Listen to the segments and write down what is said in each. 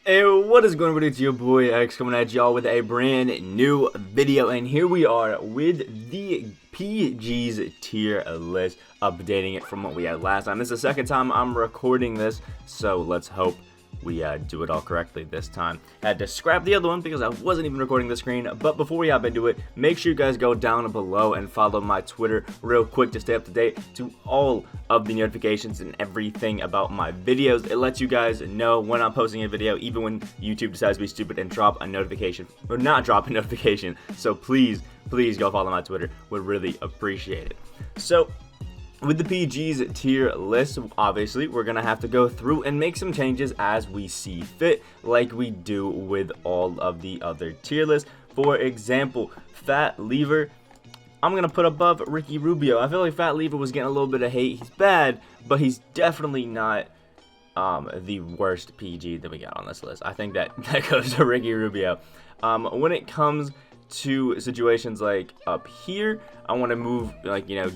Hey, what is going on? It's your boy X coming at y'all with a brand new video, and here we are with the PG's tier list, updating it from what we had last time. This is the second time I'm recording this, so let's hope we do it all correctly this time. Had to scrap the other one because I wasn't even recording the screen, but before we hop into it, make sure you guys go down below and follow my Twitter real quick to stay up to date to all of the notifications and everything about my videos. It lets you guys know when I'm posting a video, even when YouTube decides to be stupid and drop a notification, or not drop a notification. So please go follow my Twitter, would really appreciate it. So with the PG's tier list, obviously, we're going to have to go through and make some changes as we see fit, like we do with all of the other tier lists. For example, Fat Lever, I'm going to put above Ricky Rubio. I feel like Fat Lever was getting a little bit of hate. He's bad, but he's definitely not the worst PG that we got on this list. I think that goes to Ricky Rubio. When it comes to situations like up here, I want to move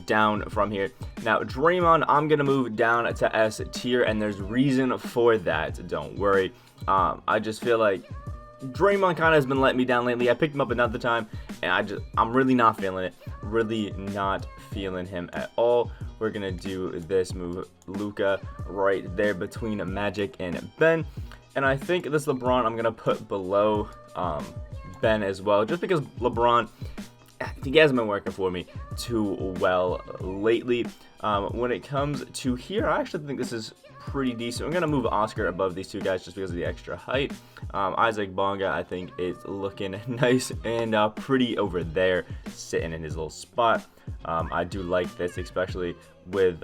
down from here. Now Draymond, I'm gonna move down to S tier, and there's reason for that, don't worry. I just feel like Draymond kind of has been letting me down lately. I picked him up another time, and I'm really not feeling it. Really not feeling him at all. We're gonna do this move, Luka, right there between Magic and Ben, and I think this LeBron I'm gonna put below Ben as well, just because LeBron, he hasn't been working for me too well lately. When it comes to here, I actually think this is pretty decent. I'm going to move Oscar above these two guys just because of the extra height. Isaac Bonga, I think, is looking nice and pretty over there, sitting in his little spot. I do like this, especially with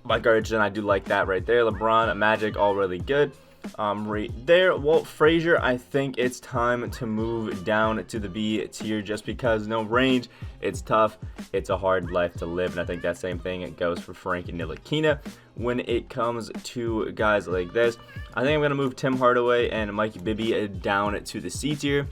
Mike Arjun. I do like that right there. LeBron, Magic, all really good. Right there. Walt Frazier, I think it's time to move down to the B tier just because no range. It's tough. It's a hard life to live, and I think that same thing goes for Frank Ntilikina. When it comes to guys like this, I think I'm going to move Tim Hardaway and Mikey Bibby down to the C tier.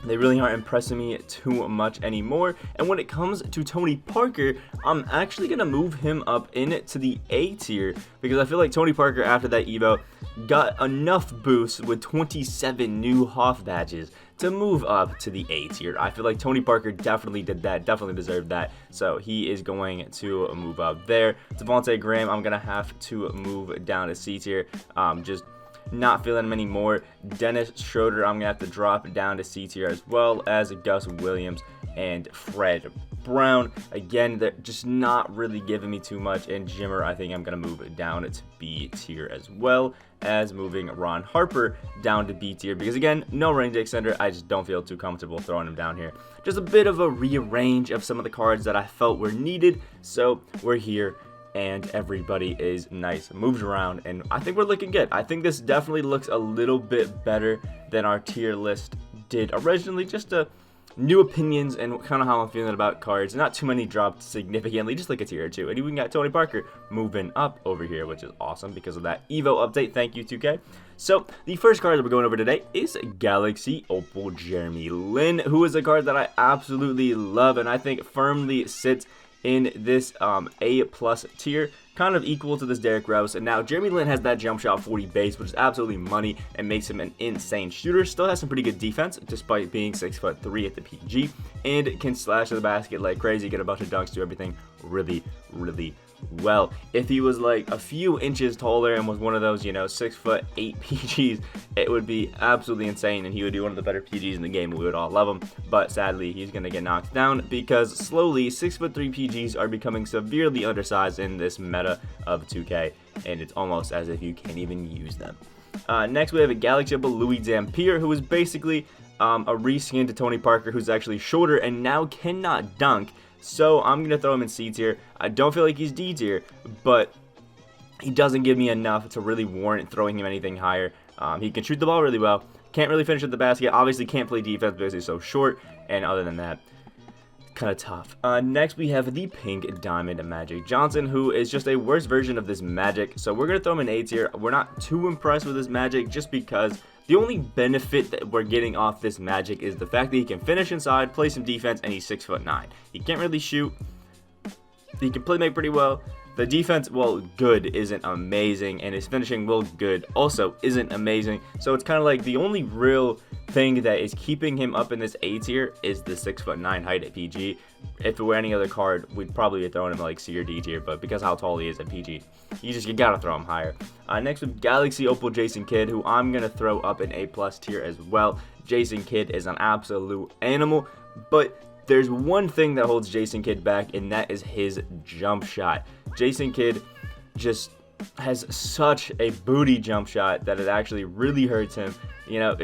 They really aren't impressing me too much anymore. And when it comes to Tony Parker, I'm actually going to move him up into the A tier because I feel like Tony Parker, after that Evo, got enough boosts with 27 new Hoff badges to move up to the A tier. I feel like Tony Parker definitely did that, definitely deserved that. So he is going to move up there. Devontae Graham, I'm going to have to move down to C tier. Just not feeling him anymore. Dennis Schroeder, I'm going to have to drop down to C tier, as well as Gus Williams and Fred Brown. Again, they're just not really giving me too much. And Jimmer, I think I'm going to move down to B tier, as well as moving Ron Harper down to B tier, because again, no range extender. I just don't feel too comfortable throwing him down here. Just a bit of a rearrange of some of the cards that I felt were needed. So we're here, and everybody is nice, moves around, and I think we're looking good. I think this definitely looks a little bit better than our tier list did originally. Just a new opinions and kind of how I'm feeling about cards. Not too many dropped significantly, just like a tier or two. And even got Tony Parker moving up over here, which is awesome because of that Evo update. Thank you, 2K. So the first card that we're going over today is Galaxy Opal Jeremy Lin, who is a card that I absolutely love, and I think firmly sits in this A+ tier, kind of equal to this Derrick Rose. And now Jeremy Lin has that jump shot 40 base, which is absolutely money and makes him an insane shooter. Still has some pretty good defense despite being 6'3" at the PG, and can slash to the basket like crazy, get a bunch of dunks, do everything really well. If he was like a few inches taller and was one of those, 6'8" PGs, it would be absolutely insane, and he would be one of the better PGs in the game. We would all love him, but sadly, he's going to get knocked down because slowly 6'3" PGs are becoming severely undersized in this meta of 2K, and it's almost as if you can't even use them. Next, we have a Galaxy Opal Louis Dampier, who is basically a reskin to Tony Parker, who's actually shorter and now cannot dunk. So I'm going to throw him in C tier. I don't feel like he's D tier, but he doesn't give me enough to really warrant throwing him anything higher. He can shoot the ball really well. Can't really finish at the basket. Obviously can't play defense because he's so short. And other than that, kind of tough. Next, we have the Pink Diamond Magic Johnson, who is just a worse version of this Magic. So we're going to throw him in A tier. We're not too impressed with this Magic just because the only benefit that we're getting off this Magic is the fact that he can finish inside, play some defense, and he's 6'9". He can't really shoot. He can play make pretty well. The defense, well, good isn't amazing, and his finishing, well, good also isn't amazing. So it's kind of like the only real thing that is keeping him up in this A tier is the 6'9" height at PG. If it were any other card, we'd probably be throwing him like C or D tier, but because how tall he is at PG, you gotta throw him higher. Next with Galaxy Opal Jason Kidd, who I'm gonna throw up in A+ tier as well. Jason Kidd is an absolute animal, but there's one thing that holds Jason Kidd back, and that is his jump shot. Jason Kidd just has such a booty jump shot that it actually really hurts him. You know,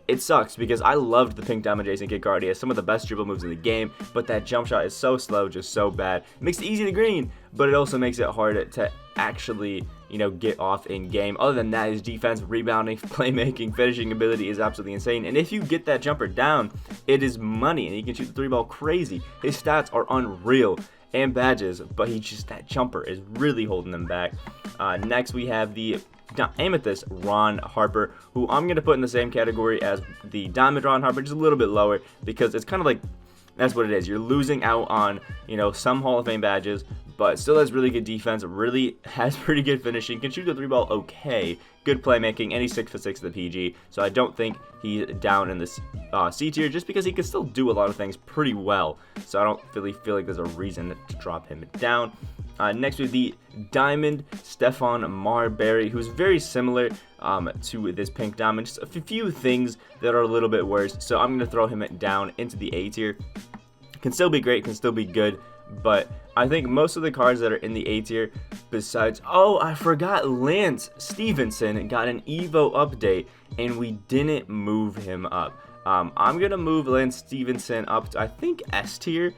it sucks because I loved the Pink Diamond Jason Kidd card. He has some of the best dribble moves in the game, but that jump shot is so slow, just so bad. It makes it easy to green, but it also makes it hard to actually, you know, get off in game. Other than that, his defense, rebounding, playmaking, finishing ability is absolutely insane. And if you get that jumper down, it is money, and he can shoot the three ball crazy. His stats are unreal and badges, but that jumper is really holding them back. Next, we have the Amethyst Ron Harper, who I'm going to put in the same category as the Diamond Ron Harper, just a little bit lower, because it's kind of like, that's what it is. You're losing out on, you know, some Hall of Fame badges, but still has really good defense, really has pretty good finishing, can shoot the three ball okay, good playmaking, and he's 6'6" at the PG, so I don't think he's down in this C tier, just because he can still do a lot of things pretty well, so I don't really feel like there's a reason to drop him down. Next with the Diamond Stephon Marbury, who's very similar to this Pink Diamond, just a few things that are a little bit worse, so I'm going to throw him down into the A tier. Can still be great, can still be good, but I think most of the cards that are in the A tier, besides, oh, I forgot Lance Stevenson got an Evo update, and we didn't move him up. I'm going to move Lance Stevenson up to, I think, S tier.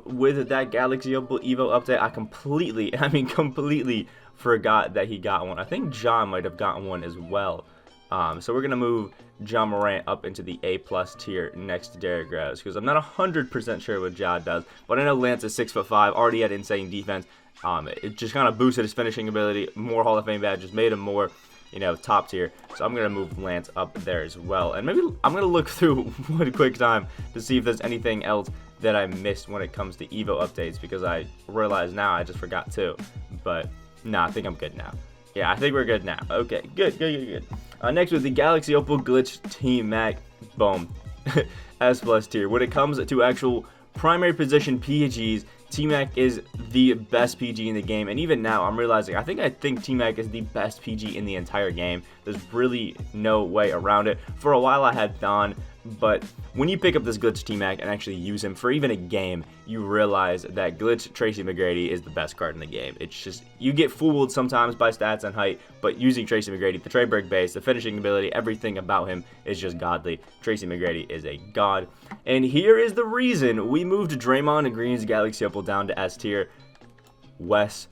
With that Galaxy Opal Evo update, I completely forgot that he got one. I think John might have gotten one as well. So we're going to move John Morant up into the A+ tier next to Derrick Rose, because I'm not 100% sure what Ja does, but I know Lance is 6'5", already had insane defense. It just kind of boosted his finishing ability, more Hall of Fame badges, made him more, you know, top tier. So I'm going to move Lance up there as well. And maybe I'm going to look through one quick time to see if there's anything else that I missed when it comes to Evo updates, because I realize now I just forgot too. But nah, I think I'm good now. Yeah, I think we're good now. Okay, good. Next with the Galaxy Opal Glitch T-Mac. Boom. S+ tier. When it comes to actual primary position PGs, T-Mac is the best PG in the game, and even now I'm realizing I think T-Mac is the best PG in the entire game. There's really no way around it. For a while I had Don, but when you pick up this Glitch T-Mac and actually use him for even a game, you realize that Glitch Tracy McGrady is the best card in the game. It's just, you get fooled sometimes by stats and height, but using Tracy McGrady, the trade break base, the finishing ability, everything about him is just godly. Tracy McGrady is a god. And here is the reason we moved Draymond Green's Galaxy Opal down to S tier. Wes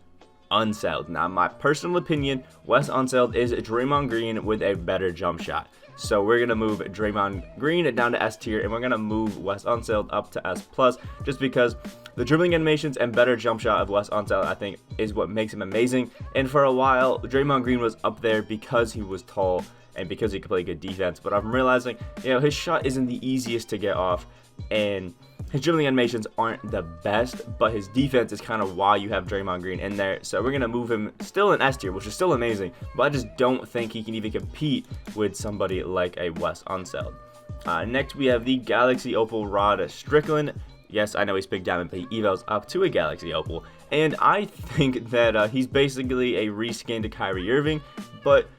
Unseld. Now, my personal opinion, Wes Unseld is Draymond Green with a better jump shot. So we're going to move Draymond Green down to S tier, and we're going to move Wes Unseld up to S+, just because the dribbling animations and better jump shot of Wes Unseld, I think, is what makes him amazing. And for a while, Draymond Green was up there because he was tall and because he could play good defense. But I'm realizing, you know, his shot isn't the easiest to get off, and his dribbling animations aren't the best, but his defense is kind of why you have Draymond Green in there. So we're going to move him still in S tier, which is still amazing, but I just don't think he can even compete with somebody like a Wes Unseld. Next, we have the Galaxy Opal Rod Strickland. Yes, I know he's Big Diamond, but he evos up to a Galaxy Opal. And I think that he's basically a reskin to Kyrie Irving, but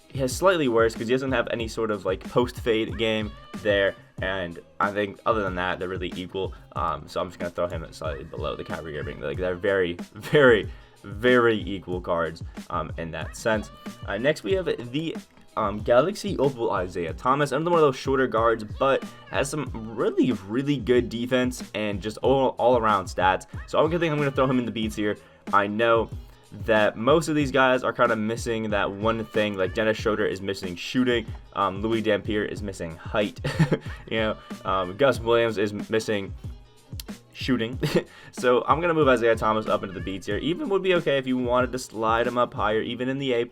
he has slightly worse because he doesn't have any sort of like post-fade game there. And I think other than that, they're really equal. So I'm just going to throw him slightly below the Kyrie Irving. Like, they're very, very, very equal cards in that sense. Next, we have the Galaxy Opal Isaiah Thomas. Another one of those shorter guards, but has some really, really good defense and just all around stats. So I'm going to throw him in the B tier. I know that most of these guys are kind of missing that one thing. Like Dennis Schroeder is missing shooting, Louis Dampier is missing height, you know, Gus Williams is missing shooting. So I'm gonna move Isaiah Thomas up into the B tier. Even would be okay if you wanted to slide him up higher, even in the A+.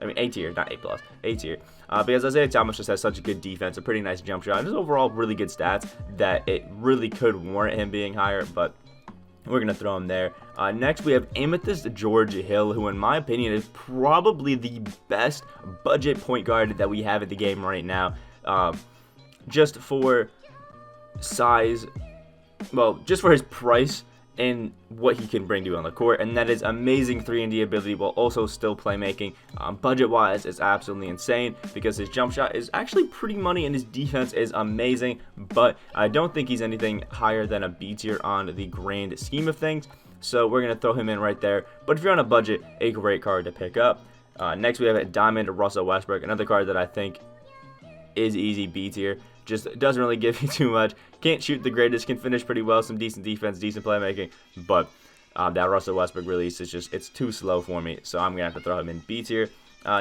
I mean A tier, not A+, A tier. Because Isaiah Thomas just has such a good defense, a pretty nice jump shot, and just overall really good stats that it really could warrant him being higher. But We're going to throw him there. Next, we have Amethyst George Hill, who in my opinion is probably the best budget point guard that we have in the game right now. Just for size, well, just for his price and what he can bring to you on the court, and that is amazing 3-and-D ability while also still playmaking. Budget-wise, it's absolutely insane because his jump shot is actually pretty money and his defense is amazing, but I don't think he's anything higher than a B tier on the grand scheme of things, so we're going to throw him in right there. But if you're on a budget, a great card to pick up. Next, we have Diamond Russell Westbrook, another card that I think is easy B tier. Just doesn't really give you too much. Can't shoot the greatest, can finish pretty well, some decent defense, decent playmaking, but that Russell Westbrook release is just, it's too slow for me, so I'm going to have to throw him in B tier.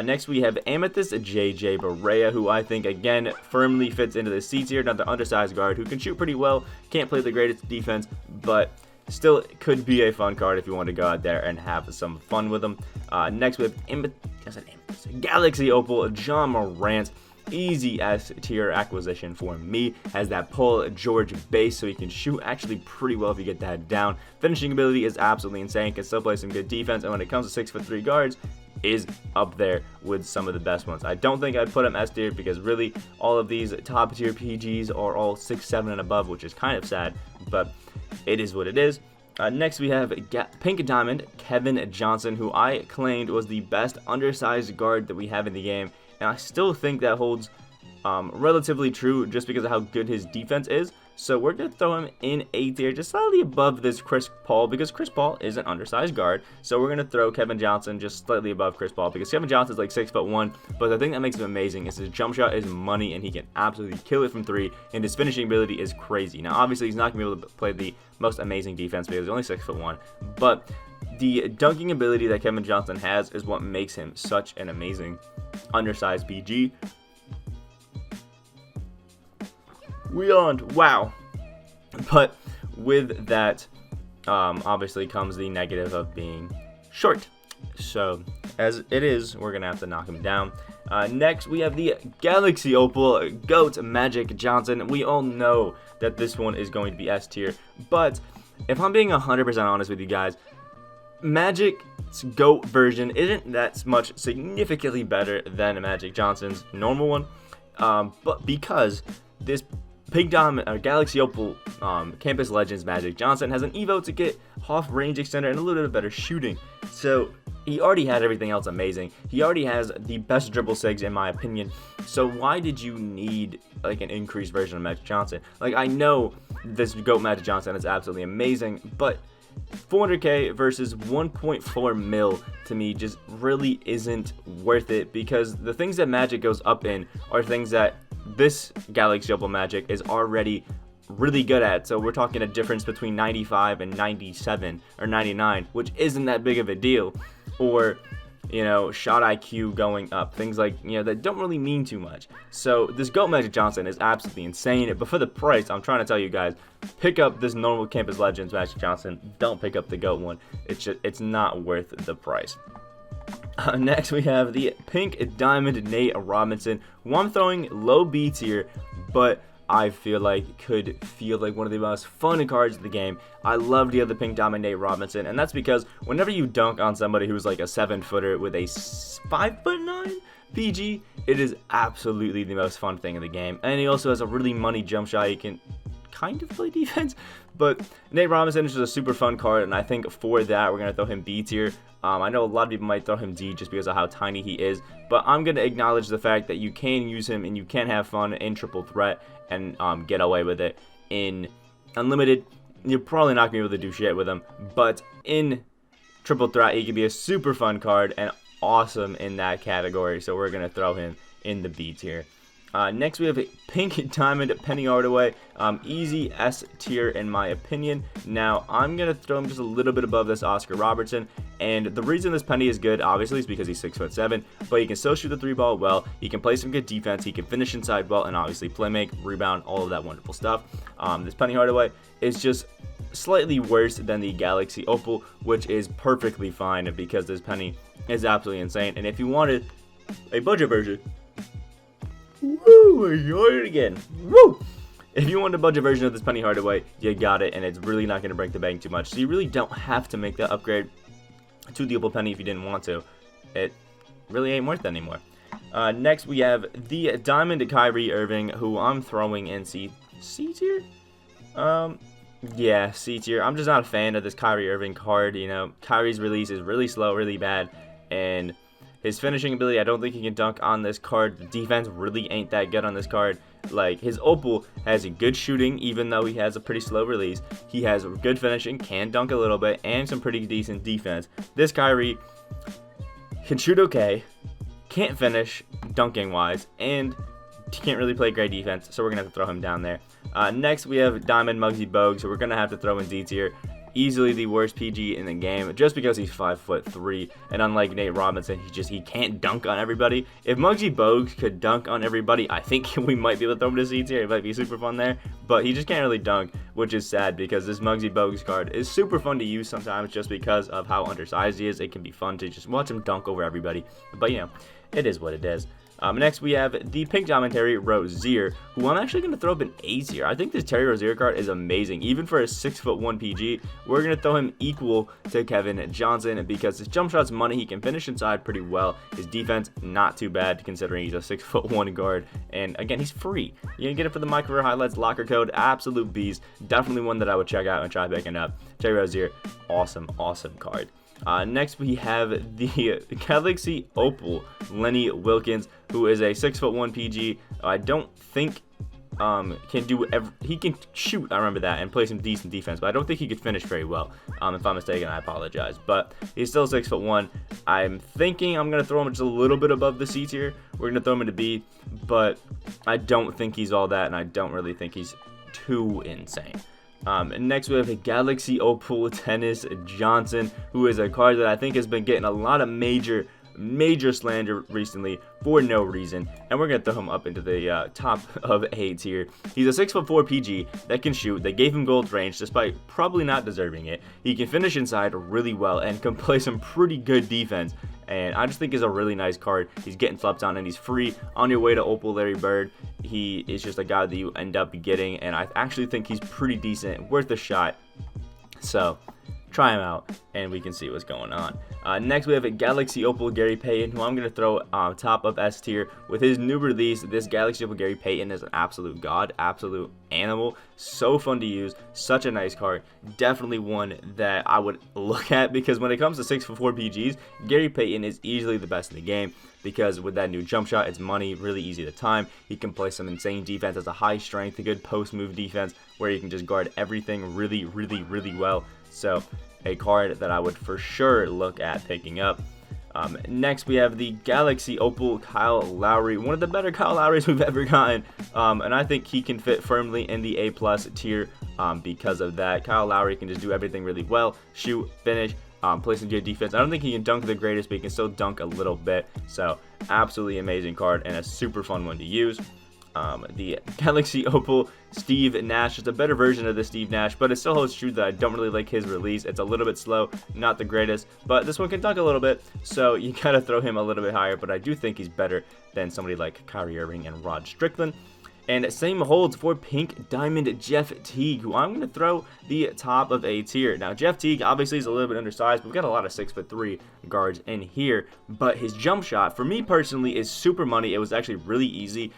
Next, we have Amethyst JJ Barea, who I think, again, firmly fits into the C tier, another undersized guard who can shoot pretty well, can't play the greatest defense, but still could be a fun card if you want to go out there and have some fun with him. Next, we have Galaxy Opal John Morant. Easy S tier acquisition for me. Has that Paul George base, so he can shoot actually pretty well if you get that down. Finishing ability is absolutely insane. Can still play some good defense, and when it comes to 6'3" guards, is up there with some of the best ones. I don't think I'd put him S tier because really all of these top tier PGs are all 6'7" and above, which is kind of sad, but it is what it is. Next, we have Pink Diamond Kevin Johnson, who I claimed was the best undersized guard that we have in the game. And I still think that holds relatively true just because of how good his defense is. So we're going to throw him in A tier, just slightly above this Chris Paul, because Chris Paul is an undersized guard. So we're going to throw Kevin Johnson just slightly above Chris Paul, because Kevin Johnson's like 6'1", but the thing that makes him amazing is his jump shot is money, and he can absolutely kill it from 3, and his finishing ability is crazy. Now, obviously, he's not going to be able to play the most amazing defense because he's only 6'1", but the dunking ability that Kevin Johnson has is what makes him such an amazing undersized PG. Wow. But with that, obviously comes the negative of being short. So, as it is, we're going to have to knock him down. Next, we have the Galaxy Opal GOAT Magic Johnson. We all know that this one is going to be S tier, but if I'm being 100% honest with you guys, Magic's GOAT version isn't that much significantly better than Magic Johnson's normal one, but because this Pink Diamond or Galaxy Opal Campus Legends Magic Johnson has an Evo to get off range extender and a little bit better shooting, so he already had everything else amazing. He already has the best dribble sigs in my opinion, so why did you need like an increased version of Magic Johnson? Like, I know this GOAT Magic Johnson is absolutely amazing, but 400k versus 1.4 mil to me just really isn't worth it, because the things that Magic goes up in are things that this Galaxy Opal Magic is already really good at. So we're talking a difference between 95 and 97 or 99, which isn't that big of a deal. Or, you know, shot IQ going up, things like, you know, that don't really mean too much. So this GOAT Magic Johnson is absolutely insane, but for the price, I'm trying to tell you guys, pick up this normal Campus Legends Magic Johnson. Don't pick up the GOAT one. It's not worth the price. Next, we have the Pink Diamond Nate Robinson, who I'm throwing low B tier, but I feel like could feel like one of the most fun cards of the game. I love the other Pink Diamond Nate Robinson, and that's because whenever you dunk on somebody who's like a 7-footer with a 5'9" PG, it is absolutely the most fun thing in the game. And he also has a really money jump shot. He can kind of play defense, but Nate Robinson is just a super fun card, and I think for that we're going to throw him B tier. I know a lot of people might throw him D just because of how tiny he is, but I'm going to acknowledge the fact that you can use him and you can have fun in triple threat and get away with it. In unlimited, you're probably not going to be able to do shit with him, but in triple threat, he can be a super fun card and awesome in that category, so we're going to throw him in the B tier. Next, we have a Pink Diamond Penny Hardaway, easy S tier in my opinion. Now, I'm going to throw him just a little bit above this Oscar Robertson, and the reason this Penny is good, obviously, is because he's 6'7", but he can still shoot the 3-ball well, he can play some good defense, he can finish inside well, and obviously play make, rebound, all of that wonderful stuff. This Penny Hardaway is just slightly worse than the Galaxy Opal, which is perfectly fine because this Penny is absolutely insane, and if you wanted a budget version, woo, enjoy it again. Woo! if you want a budget version of this Penny Hardaway, you got it, and it's really not going to break the bank too much. So you really don't have to make that upgrade to the Opal Penny if you didn't want to. It really ain't worth it anymore. Next, we have the Diamond Kyrie Irving, who I'm throwing in C tier? Yeah, C tier. I'm just not a fan of this Kyrie Irving card. You know, Kyrie's release is really slow, really bad, and his finishing ability, I don't think he can dunk on this card. The defense really ain't that good on this card. Like, his Opal has a good shooting, even though he has a pretty slow release. He has good finishing, can dunk a little bit, and some pretty decent defense. This Kyrie can shoot okay, can't finish dunking-wise, and can't really play great defense, so we're going to have to throw him down there. Next, we have Diamond Muggsy Bogues, so we're going to have to throw in D tier. Easily the worst PG in the game, just because he's 5'3", and unlike Nate Robinson, he can't dunk on everybody. If Muggsy Bogues could dunk on everybody, I think we might be able to throw him to C tier. It might be super fun there, but he just can't really dunk, which is sad because this Muggsy Bogues card is super fun to use sometimes just because of how undersized he is. It can be fun to just watch him dunk over everybody, but you know, it is what it is. Next, we have the Pink Diamond Terry Rozier, who I'm actually going to throw up an A tier. I think this Terry Rozier card is amazing. Even for a 6'1" PG, we're going to throw him equal to Kevin Johnson because his jump shot's money. He can finish inside pretty well. His defense, not too bad considering he's a 6'1" guard. And again, he's free. You can get it for the My Career Highlights locker code. Absolute beast. Definitely one that I would check out and try picking up. Terry Rozier, awesome card. Next, we have the Galaxy Opal Lenny Wilkins, who is a 6'1" PG. I don't think can do he can shoot, I remember that, and play some decent defense, but I don't think he could finish very well. If I'm mistaken, I apologize, but he's still 6'1". I'm thinking I'm gonna throw him just a little bit above the C tier. We're gonna throw him into B, but I don't think he's all that, and I don't really think he's too insane. Next, we have a Galaxy Opal Tennis Johnson, who is a card that I think has been getting a lot of major slander recently for no reason, and we're going to throw him up into the top of A tier. He's a 6'4" PG that can shoot. They gave him gold range despite probably not deserving it. He can finish inside really well and can play some pretty good defense, and I just think is a really nice card. He's getting slept on, and he's free on your way to Opal Larry Bird. He is just a guy that you end up getting, and I actually think he's pretty decent, worth a shot. So try him out, and we can see what's going on. Next, we have a Galaxy Opal Gary Payton, who I'm going to throw top of S tier. With his new release, this Galaxy Opal Gary Payton is an absolute god, absolute animal. So fun to use, such a nice card. Definitely one that I would look at, because when it comes to 6'4" PGs, Gary Payton is easily the best in the game, because with that new jump shot, it's money, really easy to time. He can play some insane defense, has a high strength, a good post move defense, where you can just guard everything really well. So a card that I would for sure look at picking up. Next, we have the Galaxy Opal Kyle Lowry, one of the better Kyle Lowrys we've ever gotten, and I think he can fit firmly in the A+ tier because of that. Kyle Lowry can just do everything really well, shoot, finish, play some good defense. I don't think he can dunk the greatest, but he can still dunk a little bit. So absolutely amazing card and a super fun one to use. The Galaxy Opal Steve Nash, just a better version of the Steve Nash, but it still holds true that I don't really like his release. It's a little bit slow, not the greatest, but this one can dunk a little bit, so you gotta throw him a little bit higher, but I do think he's better than somebody like Kyrie Irving and Rod Strickland. And same holds for Pink Diamond Jeff Teague, who I'm going to throw the top of A tier. Now, Jeff Teague obviously is a little bit undersized, but we've got a lot of 6'3" guards in here. But his jump shot, for me personally, is super money. It was actually really easy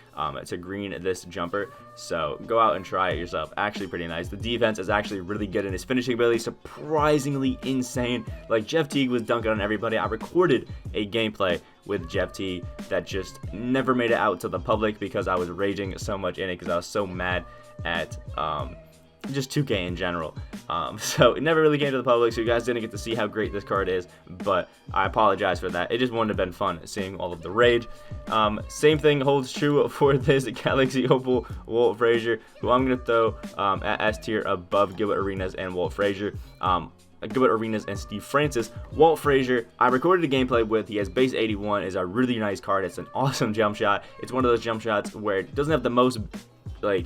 to green this jumper. So go out and try it yourself. Actually pretty nice. The defense is actually really good, and his finishing ability is surprisingly insane. Like, Jeff Teague was dunking on everybody. I recorded a gameplay with Jeff Teague that just never made it out to the public because I was raging so much in it because I was so mad at just 2K in general. So it never really came to the public, so you guys didn't get to see how great this card is, but I apologize for that. It just wouldn't have been fun seeing all of the rage. Same thing holds true for this Galaxy Opal Walt Frazier, who I'm going to throw at S tier above Gilbert Arenas and Walt Frazier. Gilbert Arenas and Steve Francis. Walt Frazier, I recorded a gameplay with. He has base 81, is a really nice card. It's an awesome jump shot. It's one of those jump shots where it doesn't have the most, like,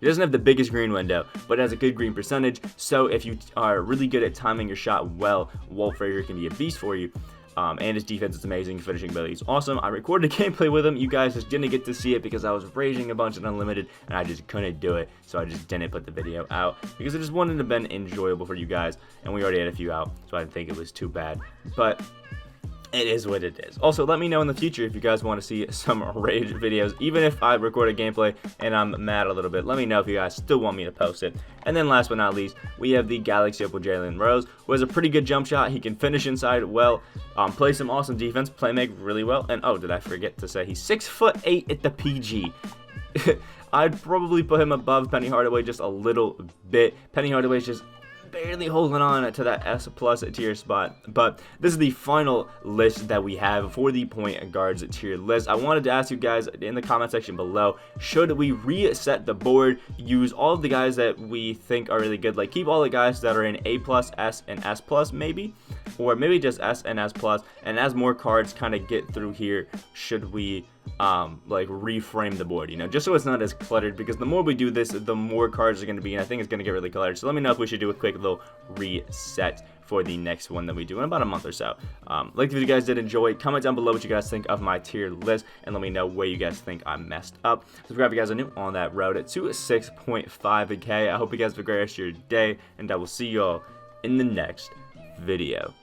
it doesn't have the biggest green window, but it has a good green percentage. So if you are really good at timing your shot well, Walt Frazier can be a beast for you. and his defense is amazing. Finishing ability is awesome. I recorded a gameplay with him. You guys just didn't get to see it because I was raging a bunch in Unlimited, and I just couldn't do it, so I just didn't put the video out because I just wanted to have been enjoyable for you guys, and we already had a few out, so I didn't think it was too bad. But it is what it is. Also, let me know in the future if you guys want to see some rage videos. Even if I record a gameplay and I'm mad a little bit, let me know if you guys still want me to post it. And then last but not least, we have the Galaxy Opal Jalen Rose, who has a pretty good jump shot. He can finish inside well, play some awesome defense, play make really well. And oh, did I forget to say he's 6'8" at the PG. I'd probably put him above Penny Hardaway just a little bit. Penny Hardaway's just barely holding on to that S+ tier spot. But this is the final list that we have for the point guards tier list. I wanted to ask you guys in the comment section below, should we reset the board, use all of the guys that we think are really good, like keep all the guys that are in A+, S, and S+, maybe, or maybe just S and S+, and as more cards kind of get through here, should we like reframe the board, you know, just so it's not as cluttered, because the more we do this, the more cards are going to be, and I think it's going to get really cluttered. So let me know if we should do a quick little reset for the next one that we do in about a month or so. Like if you guys did enjoy, comment down below what you guys think of my tier list, and let me know where you guys think I messed up. Subscribe if you guys are new on that road to 6.5K. I hope you guys have a great rest of your day, and I will see y'all in the next video.